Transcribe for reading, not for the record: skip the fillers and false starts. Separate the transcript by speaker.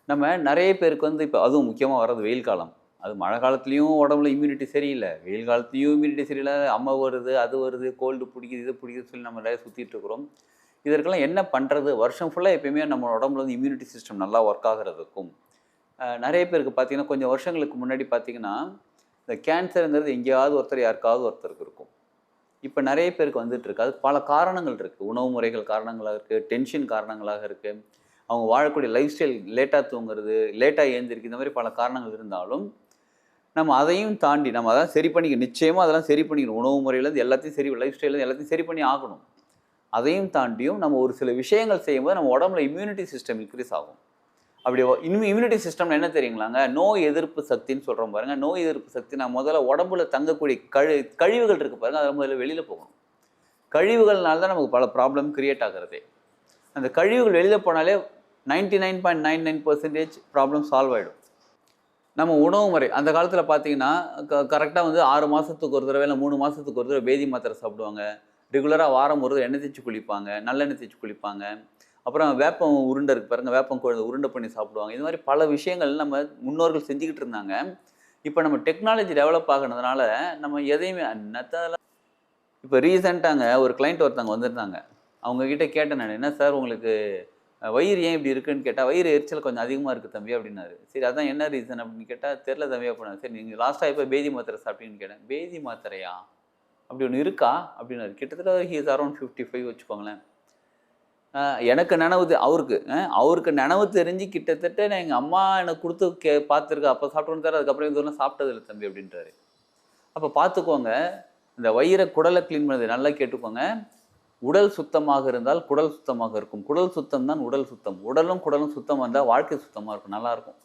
Speaker 1: நம்ம நெறைய பேருக்கு வந்து இப்ப அதுவும் முக்கியமா வர்றது வெயில் காலம். அது மழை காலத்துலயும் உடம்புல இம்யூனிட்டி சரியில்ல. வெயில் காலத்துலயும் இம்யூனிட்டி சரியில்ல. அம்மை வருது, அது வருது, கோல்டு புடிக்குது, இது புடிக்குதுன்னு சொல்லி நம்ம நெறைய சுத்திட்டு இருக்கிறோம். இதற்கெல்லாம் என்ன பண்றது? வருஷம் ஃபுல்லா எப்பயுமே நம்ம உடம்புல வந்து இம்யூனிட்டி சிஸ்டம் நல்லா ஒர்க் ஆகுறதுக்கும், நெறைய பேருக்கு பார்த்தீங்கன்னா, கொஞ்சம் வருஷங்களுக்கு முன்னாடி பார்த்தீங்கன்னா, இந்த கேன்சர்ங்கிறது எங்கேயாவது ஒருத்தர் யாருக்காவது ஒருத்தருக்கு இருக்கும். இப்ப நெறைய பேருக்கு வந்துட்டு இருக்கு. அதுக்கு பல காரணங்கள் இருக்கு. உணவு முறைகள் காரணங்களா இருக்கு, டென்ஷன் காரணங்களாக இருக்கு. அவங்க வாழக்கூடிய லைஃப் ஸ்டைல் லேட்டா தூங்குறது, லேட்டா எழுந்திரிக்கிறது இந்த மாரி பல காரணங்கள் இருந்தாலும், நம்ம அதையும் தாண்டி நம்ம அதெல்லாம் சரி பண்ணிக்க நிச்சயமா அதெல்லாம் சரி பண்ணிக்கணும். உணவு முறையிலேருந்து எல்லாத்தையும் சரி லைஃப் ஸ்டைல்லேருந்து எல்லாத்தையும் சரி பண்ணி ஆகணும். அதையும் தாண்டியும் நம்ம ஒரு சில விஷயங்கள் செய்யும்போது நம்ம உடம்புல இம்யூனிட்டி சிஸ்டம் இன்க்ரீஸ் ஆகும். அப்படி இம்யூனிட்டி சிஸ்டம்னா என்ன தெரியுங்களாங்க? நோய் எதிர்ப்பு சக்தின்னு சொல்றோம் பாருங்க. நோய் எதிர்ப்பு சக்தி நான் முதல்ல உடம்புல தங்கக்கூடிய கழிவுகள் இருக்கு பாருங்க, அது முதல்ல வெளியில போகணும். கழிவுகள்னால தான் நமக்கு பல ப்ராப்ளம் கிரியேட் ஆகுறதே. அந்த கழிவுகள் வெளியில போனாலே 99.99% ப்ராப்ளம் சால்வ் ஆயிடும். நம்ம உணவு முறை அந்த காலத்துல பார்த்தீங்கன்னா, கரெக்ட்டா வந்து 6 மாசத்துக்கு ஒரு தடவை, இல்ல 3 மாசத்துக்கு ஒரு தடவை பேதி மாத்திரை சாப்பிடுவாங்க. ரெகுலரா வாரம் ஒரு தடவை எண்ணெய் தேய்ச்சு குளிப்பாங்க. நல்லெண்ணெய் தேய்ச்சு குளிப்பாங்க. அப்புறம் வேப்பம் உருண்டை இருக்கு பாருங்க, வேப்பம் கொழுந்து உருண்டை பண்ணி சாப்பிடுவாங்க. இது மாரி பல விஷயங்கள் நம்ம முன்னோர்கள் செஞ்சுக்கிட்டு இருந்தாங்க. இப்ப நம்ம டெக்னாலஜி டெவலப் ஆகுனதுனால, நம்ம எதையுமே என்னத்த இப்ப ரீசென்ட்டாங்க ஒரு கிளையண்ட் ஒருத்தவங்க வந்திருந்தாங்க. அவங்க கிட்ட கேட்டேன் நானு. "என்ன சார் உங்களுக்கு வயிறு ஏன் இப்படி இருக்குன்னு?" கேட்டா, "வயிறு எரிச்சல் கொஞ்சம் அதிகமா இருக்கு தம்பி" அப்படின்னாரு. சரி அதான் என்ன ரீசன் அப்படின்னு கேட்டா, "தெரியல தம்பி" அப்படின்னாரு. சரி நீங்க லாஸ்ட்டா எப்ப பேதி மாத்திரை சாப்பிட்டீங்கன்னு கேட்டேன். "பேதி மாத்திரையா? அப்படி ஒண்ணு இருக்கா?" அப்படின்னாரு. கிட்டத்தட்ட ஹி இஸ் அரவுண்ட் 55 வச்சுக்கோங்களேன். அ எனக்கு நெனவு அவருக்கு அவருக்கு நெனவு தெரிஞ்சு கிட்டத்தட்ட நான் எங்க அம்மா எனக்கு குடுத்து பார்த்துருக்கேன். அப்ப சாப்பிட்டு தர அதுக்கப்புறம் இதுவரையும் சாப்பிட்டது இல்ல தம்பி அப்படின்றாரு. அப்ப பார்த்துக்கோங்க, இந்த வயிற குடல கிளீன் பண்ணது நல்லா கேட்டுக்கோங்க. உடல் சுத்தமாக இருந்தால் குடல் சுத்தமாக இருக்கும். குடல் சுத்தம் தான் உடல் சுத்தம். உடலும் குடலும் சுத்தமா இருந்தா வாழ்க்கை சுத்தமா இருக்கும். நல்லாருக்கும்.